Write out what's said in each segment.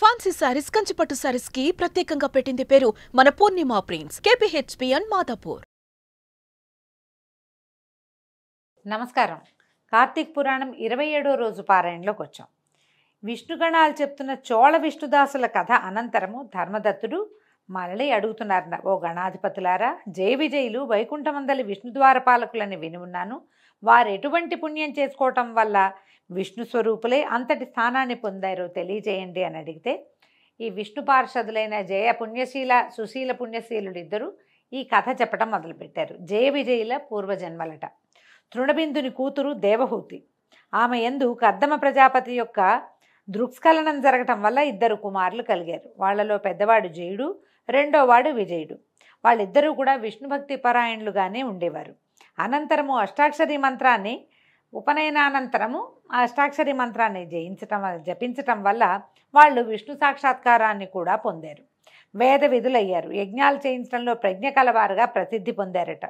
Fancy saris, కంచిపట్టు సారీస్ కి ప్రత్యేకంగా పెట్టింది పేరు మన పూర్ణిమ ప్రింట్స్, కేపీహెచ్పీ అండ్ మాదాపూర్. నమస్కారం. కార్తీక పురాణం 27వ రోజు పారాయణలోకి వచ్చాం. విష్ణుగణాలు చెప్తున్న చోళ విష్ణుదాసుల కథ అనంతరము ధర్మదత్తుడు మరలి అడుగుతున్నారు, ఓ గణాధిపతులారా, జయ విజయులు వైకుంఠమందలి విష్ణుద్వారపాలకులని విని ఉన్నాను. వారు ఎటువంటి పుణ్యం చేసుకోవటం వల్ల విష్ణు స్వరూపులే అంతటి స్థానాన్ని పొందారో తెలియజేయండి అని అడిగితే, ఈ విష్ణు పార్షదులైన జయ పుణ్యశీల, సుశీల పుణ్యశీలుడు ఇద్దరు ఈ కథ చెప్పడం మొదలుపెట్టారు. జయ విజయుల పూర్వజన్మలట. తృణబిందుని కూతురు దేవహూతి. ఆమె యందు కర్దమ ప్రజాపతి యొక్క దృక్స్ఖలనం జరగటం వల్ల ఇద్దరు కుమారులు కలిగారు. వాళ్లలో పెద్దవాడు జయుడు, రెండోవాడు విజయుడు. వాళ్ళిద్దరూ కూడా విష్ణుభక్తి పరాయణులుగానే ఉండేవారు. అనంతరము అష్టాక్షరి మంత్రాన్ని, ఉపనయనానంతరము ఆ అష్టాక్షరి మంత్రాన్ని జపించటం వల్ల వాళ్ళు విష్ణు సాక్షాత్కారాన్ని కూడా పొందారు. వేద విధులయ్యారు. యజ్ఞాలు చేయించడంలో ప్రజ్ఞ కలవారుగా ప్రసిద్ధి పొందారట.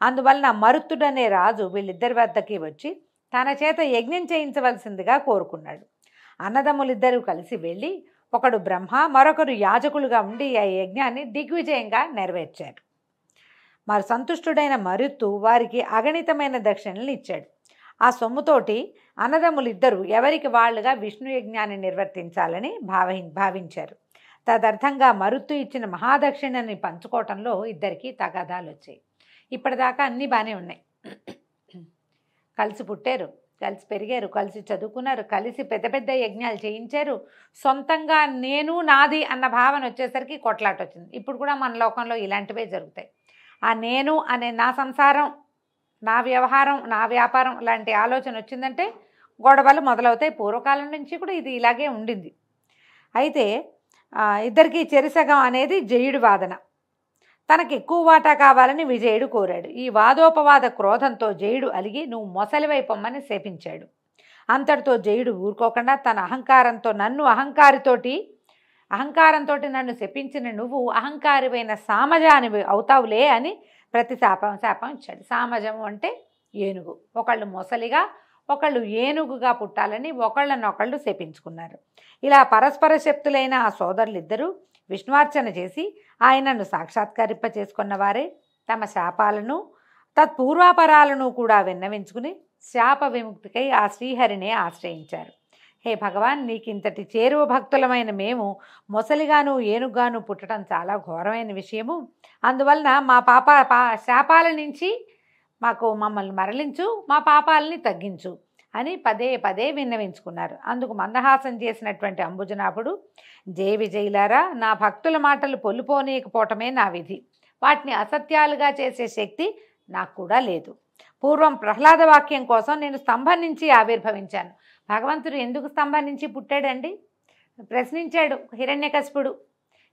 అందువలన మరుత్తుడనే రాజు వీళ్ళిద్దరి వద్దకి వచ్చి తన చేత యజ్ఞం చేయించవలసిందిగా కోరుకున్నాడు. అన్నదమ్ములిద్దరూ కలిసి వెళ్ళి ఒకడు బ్రహ్మ, మరొకరు యాజకులుగా ఉండి ఆ యజ్ఞాన్ని దిగ్విజయంగా నెరవేర్చారు. మరి సంతుష్టుడైన మరుత్తు వారికి అగణితమైన దక్షిణలు ఇచ్చాడు. ఆ సొమ్ముతోటి అన్నదమ్ములిద్దరూ ఎవరికి వాళ్ళుగా విష్ణు యజ్ఞాన్ని నిర్వర్తించాలని భావించారు. తదర్థంగా మరుత్తు ఇచ్చిన మహాదక్షిణని పంచుకోవటంలో ఇద్దరికి తగాదాలు వచ్చాయి. ఇప్పటిదాకా అన్నీ బాగానే ఉన్నాయి. కలిసి పుట్టారు, కలిసి పెరిగారు, కలిసి చదువుకున్నారు, కలిసి పెద్ద పెద్ద యజ్ఞాలు చేయించారు. సొంతంగా నేను నాది అన్న భావన వచ్చేసరికి కొట్లాట వచ్చింది. ఇప్పుడు కూడా మన లోకంలో ఇలాంటివే జరుగుతాయి. ఆ నేను అనే, నా సంసారం, నా వ్యవహారం, నా వ్యాపారం లాంటి ఆలోచన వచ్చిందంటే గొడవలు మొదలవుతాయి. పూర్వకాలం నుంచి కూడా ఇది ఇలాగే ఉండింది. అయితే ఇద్దరికీ చెరిసగం అనేది జయుడి వాదన. తనకు ఎక్కువ వాటా కావాలని విజయుడు కోరాడు. ఈ వాదోపవాద క్రోధంతో జయుడు అలిగి నువ్వు మొసలివైపొమ్మని శపించాడు. అంతటితో జయుడు ఊరుకోకుండా తన అహంకారంతో నన్ను శపించిన నువ్వు అహంకారివైన సామజానివి అవుతావులే అని ప్రతి శాపం ఇచ్చాడు. సామజము అంటే ఏనుగు. ఒకళ్ళు మొసలిగా, ఒకళ్ళు ఏనుగుగా పుట్టాలని ఒకళ్ళనొకళ్ళు శపించుకున్నారు. ఇలా పరస్పర శక్తులైన ఆ సోదరులిద్దరూ విష్ణువార్చన చేసి ఆయనను సాక్షాత్కరింప చేసుకున్న వారే తమ శాపాలను తత్పూర్వాపరాలను కూడా విన్నవించుకుని శాప విముక్తికై ఆ శ్రీహరినే ఆశ్రయించారు. హే భగవాన్, నీకింతటి చేరువ భక్తులమైన మేము మొసలిగాను ఏనుగాను పుట్టడం చాలా ఘోరమైన విషయము. అందువలన మా శాపాల నుంచి మమ్మల్ని మరలించు, మా పాపాలని తగ్గించు అని పదే పదే విన్నవించుకున్నారు. అందుకు మందహాసం చేసినటువంటి అంబుజనాభుడు, జయ విజయులారా, నా భక్తుల మాటలు పొల్లుపోనీయకపోవటమే నా విధి. వాటిని అసత్యాలుగా చేసే శక్తి నాకు కూడా లేదు. పూర్వం ప్రహ్లాద వాక్యం కోసం నేను స్తంభం నుంచి ఆవిర్భవించాను. భగవంతుడు ఎందుకు స్తంభం నుంచి పుట్టాడండి? ప్రశ్నించాడు హిరణ్యకశిపుడు.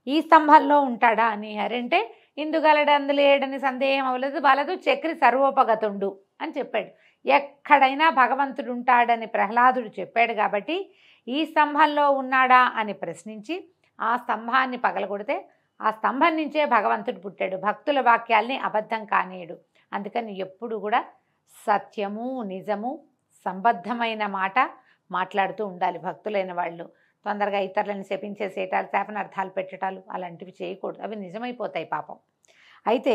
ఈ స్తంభంలో ఉంటాడా అని. హరంటే ఇందుగలడు అందులేడని సందేహం అవ్వలేదు, వలదు చక్రి సర్వోపగతుండు అని చెప్పాడు. ఎక్కడైనా భగవంతుడు ఉంటాడని ప్రహ్లాదుడు చెప్పాడు కాబట్టి ఈ స్తంభంలో ఉన్నాడా అని ప్రశ్నించి ఆ స్తంభాన్ని పగలగొడితే ఆ స్తంభం నుంచే భగవంతుడు పుట్టాడు. భక్తుల వాక్యాల్ని అబద్ధం కానీయడు. అందుకని ఎప్పుడు కూడా సత్యము, నిజము, సంబద్ధమైన మాట మాట్లాడుతూ ఉండాలి. భక్తులైన వాళ్ళు తొందరగా ఇతరులను శపించేసేటాలు, శాపనార్థాలు పెట్టటాలు అలాంటివి చేయకూడదు. అవి నిజమైపోతాయి పాపం. అయితే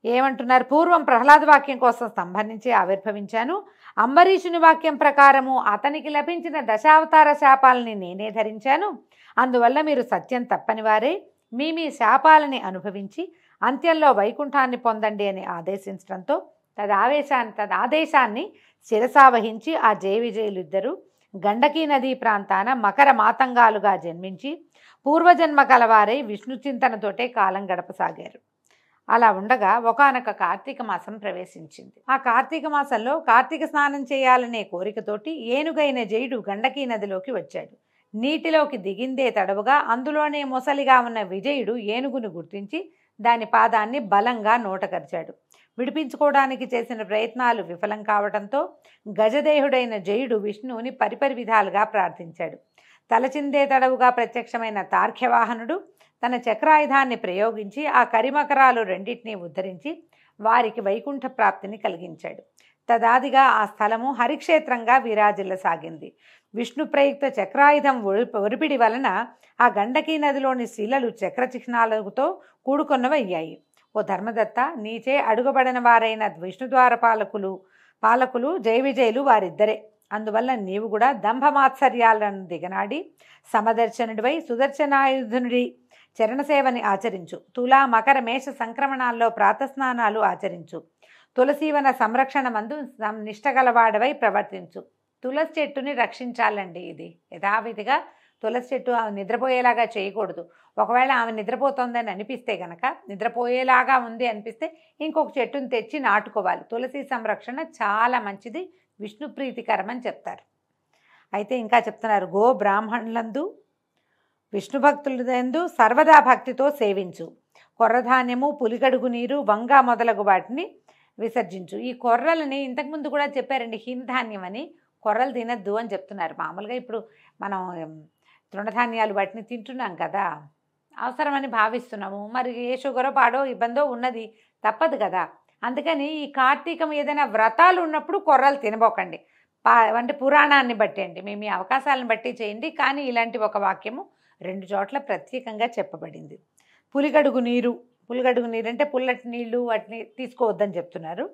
ఏమంటున్నారు? పూర్వం ప్రహ్లాద వాక్యం కోసం స్తంభం నుంచి ఆవిర్భవించాను. అంబరీషుని వాక్యం ప్రకారము అతనికి లభించిన దశావతార శాపాలని నేనే ధరించాను. అందువల్ల మీరు సత్యం తప్పని వారే మీ శాపాలని అనుభవించి అంత్యంలో వైకుంఠాన్ని పొందండి అని ఆదేశించడంతో తదాదేశాన్ని శిరసావహించి ఆ జయ విజయులిద్దరూ గండకీ నదీ ప్రాంతాన మకర మాతంగాలుగా జన్మించి పూర్వజన్మ కలవారై విష్ణు చింతనతోటే కాలం గడపసాగారు. అలా ఉండగా ఒకానొక కార్తీక మాసం ప్రవేశించింది. ఆ కార్తీక మాసంలో కార్తీక స్నానం చేయాలనే కోరికతోటి ఏనుగైన జయుడు గండకీ నదిలోకి వచ్చాడు. నీటిలోకి దిగిందే తడవుగా అందులోనే మొసలిగా ఉన్న విజయుడు ఏనుగును గుర్తించి దాని పాదాన్ని బలంగా నోటకరిచాడు. విడిపించుకోవడానికి చేసిన ప్రయత్నాలు విఫలం కావడంతో గజదేహుడైన జయుడు విష్ణువుని పరిపరి విధాలుగా ప్రార్థించాడు. తలచిందే తడవుగా ప్రత్యక్షమైన తార్క్యవాహనుడు తన చక్రాయుధాన్ని ప్రయోగించి ఆ కరిమకరాలు రెండింటినీ ఉద్ధరించి వారికి వైకుంఠ ప్రాప్తిని కలిగించాడు. తదాదిగా ఆ స్థలము హరిక్షేత్రంగా విరాజిల్లసాగింది. విష్ణు ప్రయుక్త చక్రాయుధం ఒరిపిడి వలన ఆ గండకీ నదిలోని శిలలు చక్ర చిహ్నాలతో కూడుకొన్నవయ్యాయి. ఓ ధర్మదత్త, నీచే అడుగబడిన వారైన విష్ణుద్వార పాలకులు జయ విజయులు వారిద్దరే. అందువల్ల నీవు కూడా దంభమాత్సర్యాలను దిగనాడి సమదర్శనుడివై సుదర్శనాయుధునుడి చరణసేవని ఆచరించు. తులా మకర మేష సంక్రమణాల్లో ప్రాతస్నానాలు ఆచరించు. తులసీవన సంరక్షణ మందు నిష్టగలవాడవై ప్రవర్తించు. తులసి చెట్టుని రక్షించాలండి. ఇది యథావిధిగా తులసి చెట్టు ఆమె నిద్రపోయేలాగా చేయకూడదు. ఒకవేళ ఆమె నిద్రపోతోందని అనిపిస్తే గనక, నిద్రపోయేలాగా ఉంది అనిపిస్తే ఇంకొక చెట్టుని తెచ్చి నాటుకోవాలి. తులసి సంరక్షణ చాలా మంచిది, విష్ణు ప్రీతికరం అని చెప్తారు. అయితే ఇంకా చెప్తున్నారు, గో బ్రాహ్మణులందు విష్ణు భక్తులందు సర్వదా భక్తితో సేవించు. కొర్రధాన్యము, పులిగడుగు నీరు, వంగ మొదలగు వాటిని విసర్జించు. ఈ కొర్రలని ఇంతకుముందు కూడా చెప్పారండి, హీనధాన్యం అని. కొర్రలు తినద్దు అని చెప్తున్నారు. మామూలుగా ఇప్పుడు మనం తృణధాన్యాలు వాటిని తింటున్నాం కదా, అవసరమని భావిస్తున్నాము. మరి ఏ షుగరో పాడో ఇబ్బందో ఉన్నది, తప్పదు కదా. అందుకని ఈ కార్తీకం ఏదైనా వ్రతాలు ఉన్నప్పుడు కొర్రలు తినబోకండి. అంటే పురాణాన్ని బట్టి అండి, మీ అవకాశాలను బట్టి చేయండి. కానీ ఇలాంటి ఒక వాక్యము 2 చోట్ల ప్రత్యేకంగా చెప్పబడింది. పులిగడుగు నీరు అంటే పుల్లటి నీళ్లు, వాటిని తీసుకోవద్దని చెప్తున్నారు.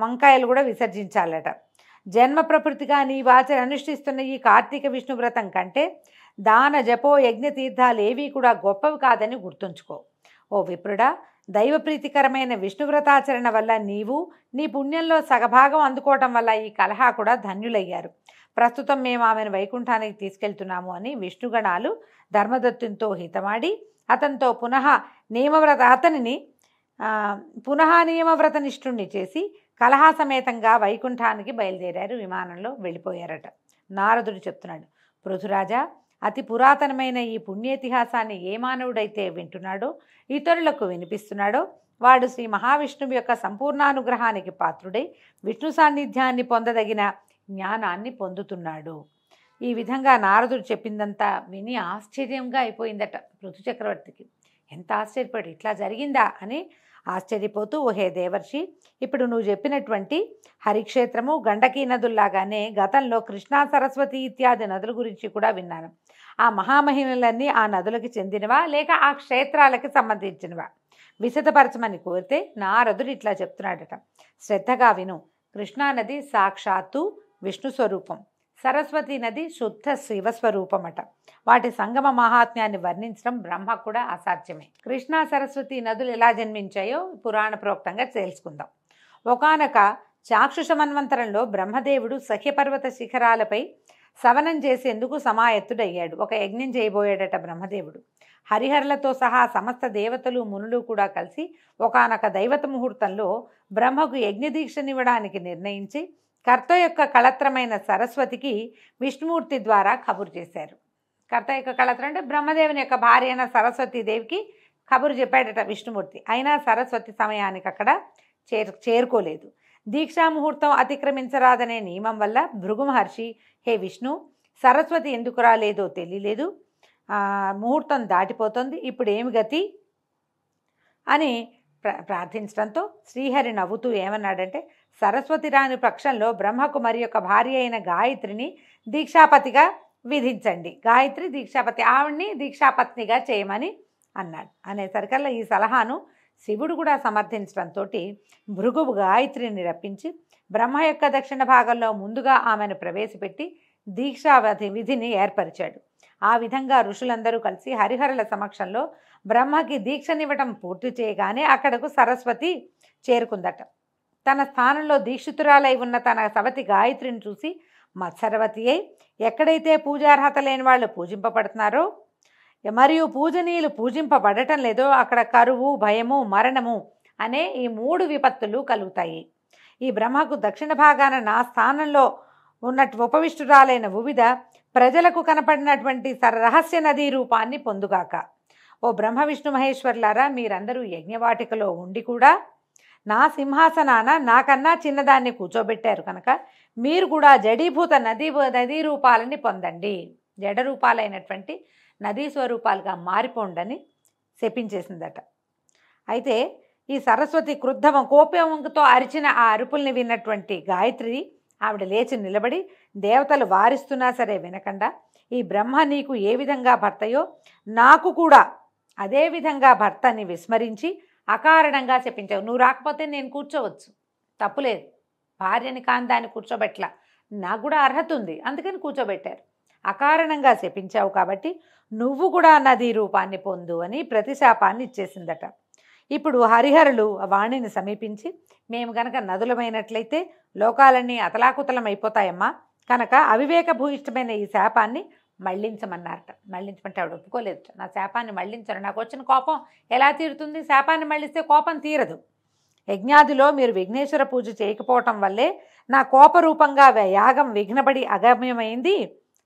వంకాయలు కూడా విసర్జించాలట. జన్మ ప్రకృతిగా నీ అనుష్ఠిస్తున్న ఈ కార్తీక విష్ణు వ్రతం కంటే దాన జపో యజ్ఞ తీర్థాలు ఏవీ కూడా గొప్పవి కాదని గుర్తుంచుకో. ఓ విప్రుడా, దైవ ప్రీతికరమైన విష్ణు వ్రతాచరణ వల్ల నీవు నీ పుణ్యంలో సగభాగం అందుకోవటం వల్ల ఈ కలహా కూడా ధన్యులయ్యారు. ప్రస్తుతం మేము ఆమెను వైకుంఠానికి తీసుకెళ్తున్నాము అని విష్ణుగణాలు ధర్మదత్తునితో హితమాడి అతనితో పునః నియమవ్రత నిష్ఠుణ్ణి చేసి కలహా సమేతంగా వైకుంఠానికి బయలుదేరారు. విమానంలో వెళ్ళిపోయారట. నారదుడు చెప్తున్నాడు, పృథురాజా, అతి పురాతనమైన ఈ పుణ్యేతిహాసాన్ని ఏ మానవుడైతే వింటున్నాడో, ఇతరులకు వినిపిస్తున్నాడో, వాడు శ్రీ మహావిష్ణువు యొక్క సంపూర్ణానుగ్రహానికి పాత్రుడై విష్ణు సాన్నిధ్యాన్ని పొందదగిన జ్ఞానాన్ని పొందుతున్నాడు. ఈ విధంగా నారదుడు చెప్పిందంతా విని ఆశ్చర్యంగా అయిపోయిందట పృథు చక్రవర్తికి. ఎంత ఆశ్చర్యపడి, ఇట్లా జరిగిందా అని ఆశ్చర్యపోతూ, ఓహే దేవర్షి, ఇప్పుడు నువ్వు చెప్పినటువంటి హరిక్షేత్రము, గండకీ నదుల్లాగానే గతంలో కృష్ణా, సరస్వతి ఇత్యాది నదుల గురించి కూడా విన్నాను. ఆ మహామహిమలన్నీ ఆ నదులకి చెందినవా లేక ఆ క్షేత్రాలకి సంబంధించినవా? విశదపరచమని కోరితే నారదుడు ఇట్లా చెప్తున్నాడట, శ్రద్ధగా విను. కృష్ణానది సాక్షాత్తు విష్ణు స్వరూపం, సరస్వతి నది శుద్ధ శివస్వరూపమట. వాటి సంగమ మహాత్మ్యాన్ని వర్ణించడం బ్రహ్మకు కూడా అసాధ్యమే. కృష్ణా సరస్వతి నదులు ఎలా జన్మించాయో పురాణ ప్రోక్తంగా తెలుసుకుందాం. ఒకానొక చాక్షుష మన్వంతరంలో బ్రహ్మదేవుడు సఖ్యపర్వత శిఖరాలపై సవనం చేసేందుకు సమాయత్తుడయ్యాడు. ఒక యజ్ఞం చేయబోయాడట బ్రహ్మదేవుడు. హరిహరులతో సహా సమస్త దేవతలు, మునులు కూడా కలిసి ఒకానొక దైవత ముహూర్తంలో బ్రహ్మకు యజ్ఞదీక్షనివ్వడానికి నిర్ణయించి కర్త యొక్క కళత్రమైన సరస్వతికి విష్ణుమూర్తి ద్వారా కబురు చేశారు. కర్త యొక్క కళత్రం అంటే బ్రహ్మదేవుని యొక్క భార్య అయిన సరస్వతీదేవికి కబురు చెప్పాడట విష్ణుమూర్తి. అయినా సరస్వతి సమయానికి అక్కడ చేరుకోలేదు. దీక్షా ముహూర్తం అతిక్రమించరాదనే నియమం వల్ల భృగు మహర్షి, హే విష్ణు, సరస్వతి ఎందుకు రాలేదో తెలియలేదు, ముహూర్తం దాటిపోతుంది, ఇప్పుడు ఏమి గతి అని ప్రార్థించడంతో శ్రీహరి నవ్వుతూ ఏమన్నాడంటే, సరస్వతి రాని పక్షంలో బ్రహ్మకు మరి యొక్క భార్య అయిన గాయత్రిని దీక్షాపతిగా విధించండి. గాయత్రి దీక్షాపతి, ఆవిడ్ని దీక్షాపత్నిగా చేయమని అన్నాడు. అనేసరికల్లా ఈ సలహాను శివుడు కూడా సమర్థించడంతో భృగువు గాయత్రిని రప్పించి బ్రహ్మ యొక్క దక్షిణ భాగంలో ముందుగా ఆమెను ప్రవేశపెట్టి దీక్షా విధిని ఏర్పరిచాడు. ఆ విధంగా ఋషులందరూ కలిసి హరిహరుల సమక్షంలో బ్రహ్మకి దీక్షనివ్వటం పూర్తి చేయగానే అక్కడకు సరస్వతి చేరుకుందట. తన స్థానంలో దీక్షితురాలై ఉన్న తన సవతి గాయత్రిని చూసి మత్సరవతి అయి, ఎక్కడైతే పూజార్హత లేని వాళ్ళు పూజింపబడుతున్నారో మరియు పూజనీయులు పూజింపబడటం లేదో అక్కడ కరువు, భయము, మరణము అనే ఈ 3 విపత్తులు కలుగుతాయి. ఈ బ్రహ్మకు దక్షిణ భాగాన నా స్థానంలో ఉన్నట్టు ఉపవిష్టురాలైన వివిధ ప్రజలకు కనపడినటువంటి రహస్య నదీ రూపాన్ని పొందుగాక. ఓ బ్రహ్మ విష్ణు మహేశ్వర్లారా, మీరందరూ యజ్ఞవాటికలో ఉండి కూడా నా సింహాసనాన నాకన్నా చిన్నదాన్ని కూర్చోబెట్టారు కనుక మీరు కూడా జడీభూత నదీ రూపాలని పొందండి, జడ రూపాలైనటువంటి నదీ స్వరూపాలుగా మారిపోండని శపించేసిందట. అయితే ఈ సరస్వతి కోపంతో అరిచిన ఆ అరుపుల్ని విన్నటువంటి గాయత్రి ఆవిడ లేచి నిలబడి దేవతలు వారిస్తున్నా సరే వినకుండా, ఈ బ్రహ్మ నీకు ఏ విధంగా భర్తయో నాకు కూడా అదే విధంగా భర్తని విస్మరించి అకారణంగా చెప్పించావు. నువ్వు రాకపోతే నేను కూర్చోవచ్చు, తప్పులేదు. భార్యని కాని దాన్ని కూర్చోబెట్ల, నాకు కూడా అర్హత ఉంది, అందుకని కూర్చోబెట్టారు. అకారణంగా శపించావు కాబట్టి నువ్వు కూడా నదీ రూపాన్ని పొందు అని ప్రతిశాపాన్ని ఇచ్చేసిందట. ఇప్పుడు హరిహరులు వాణిని సమీపించి, మేము గనక నదులమైనట్లయితే లోకాలన్నీ అతలాకుతలం అయిపోతాయమ్మా, కనుక అవివేక భూయిష్టమైన ఈ శాపాన్ని మళ్లించమన్నారట. మళ్లించమంటే ఆవిడ ఒప్పుకోలేదు. నా శాపాన్ని మళ్లించను, నాకు వచ్చిన కోపం ఎలా తీరుతుంది? శాపాన్ని మళ్లిస్తే కోపం తీరదు. యజ్ఞాదిలో మీరు విఘ్నేశ్వర పూజ చేయకపోవటం వల్లే నా కోపరూపంగా యాగం విఘ్నపడి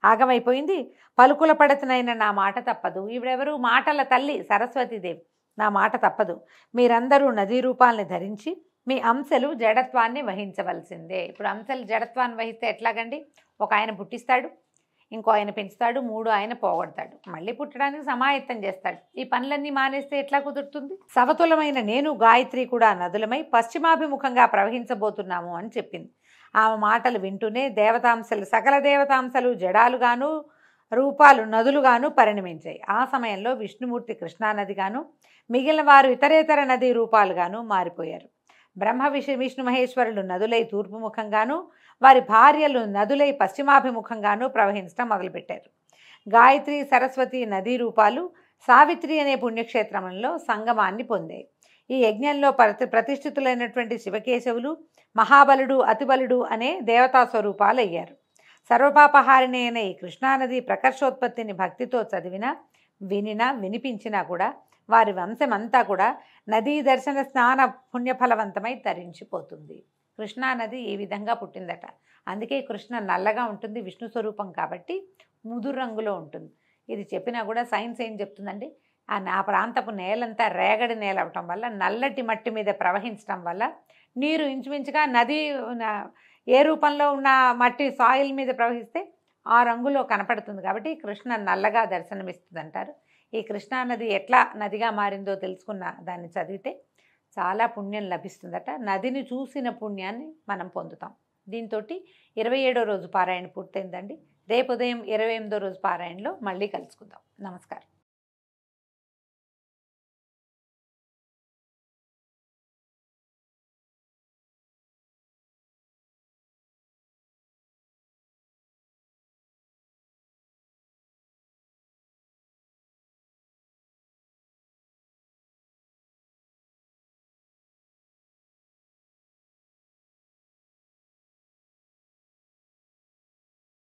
ఆగమైపోయింది. పలుకుల పడతనైన నా మాట తప్పదు. ఈవిడెవరు? మాటల తల్లి సరస్వతీదేవి. నా మాట తప్పదు. మీరందరూ నదీ రూపాలని ధరించి మీ అంశలు జడత్వాన్ని వహించవలసిందే. ఇప్పుడు అంశలు జడత్వాన్ని వహిస్తే ఎట్లాగండి? ఒక ఆయన పుట్టిస్తాడు, ఇంకో ఆయన పెంచుతాడు, 3 ఆయన పోగొడతాడు, మళ్ళీ పుట్టడానికి సమాయత్తం చేస్తాడు. ఈ పనులన్నీ మానేస్తే ఎట్లా కుదురుతుంది? సవతులమైన నేను గాయత్రి కూడా నదులమై పశ్చిమాభిముఖంగా ప్రవహించబోతున్నాము అని చెప్పింది. ఆమె మాటలు వింటూనే దేవతాంశలు, సకల దేవతాంశలు జడాలుగాను రూపాలు నదులుగాను పరిణమించాయి. ఆ సమయంలో విష్ణుమూర్తి కృష్ణానదిగాను, మిగిలిన వారు ఇతరేతర నదీ రూపాలుగాను మారిపోయారు. బ్రహ్మ విష్ణు మహేశ్వరులు నదులై తూర్పుముఖంగాను, వారి భార్యలు నదులై పశ్చిమాభిముఖంగాను ప్రవహించడం మొదలుపెట్టారు. గాయత్రి సరస్వతి నదీ రూపాలు సావిత్రి అనే పుణ్యక్షేత్రంలో సంగమాన్ని పొందాయి. ఈ యజ్ఞంలో ప్రతిష్ఠితులైనటువంటి శివకేశవులు, మహాబలుడు, అతిబలుడు అనే దేవతా స్వరూపాలు అయ్యారు. సర్వపాపహారిణి అయిన ఈ కృష్ణానది ప్రకర్షోత్పత్తిని భక్తితో చదివినా, వినినా, వినిపించినా కూడా వారి వంశమంతా కూడా నదీ దర్శన స్నాన పుణ్యఫలవంతమై తరించిపోతుంది. కృష్ణానది ఈ విధంగా పుట్టిందట. అందుకే కృష్ణ నల్లగా ఉంటుంది, విష్ణు స్వరూపం కాబట్టి ముదురు రంగులో ఉంటుంది. ఇది చెప్పినా కూడా సైన్స్ ఏం చెప్తుందండి? ఆ ప్రాంతపు నేలంతా రేగడి నేల అవటం వల్ల, నల్లటి మట్టి మీద ప్రవహించడం వల్ల నీరు ఇంచుమించుగా నది ఏ రూపంలో ఉన్న మట్టి సాయిల్ మీద ప్రవహిస్తే ఆ రంగులో కనపడుతుంది. కాబట్టి కృష్ణ నల్లగా దర్శనమిస్తుంది అంటారు. ఈ కృష్ణానది ఎట్లా నదిగా మారిందో తెలుసుకున్న దాన్ని చదివితే చాలా పుణ్యం లభిస్తుందట. నదిని చూసిన పుణ్యాన్ని మనం పొందుతాం. దీంతో 27వ రోజు పారాయణ పూర్తయిందండి. రేపు ఉదయం 28వ రోజు పారాయణలో మళ్ళీ కలుసుకుందాం. నమస్కారం.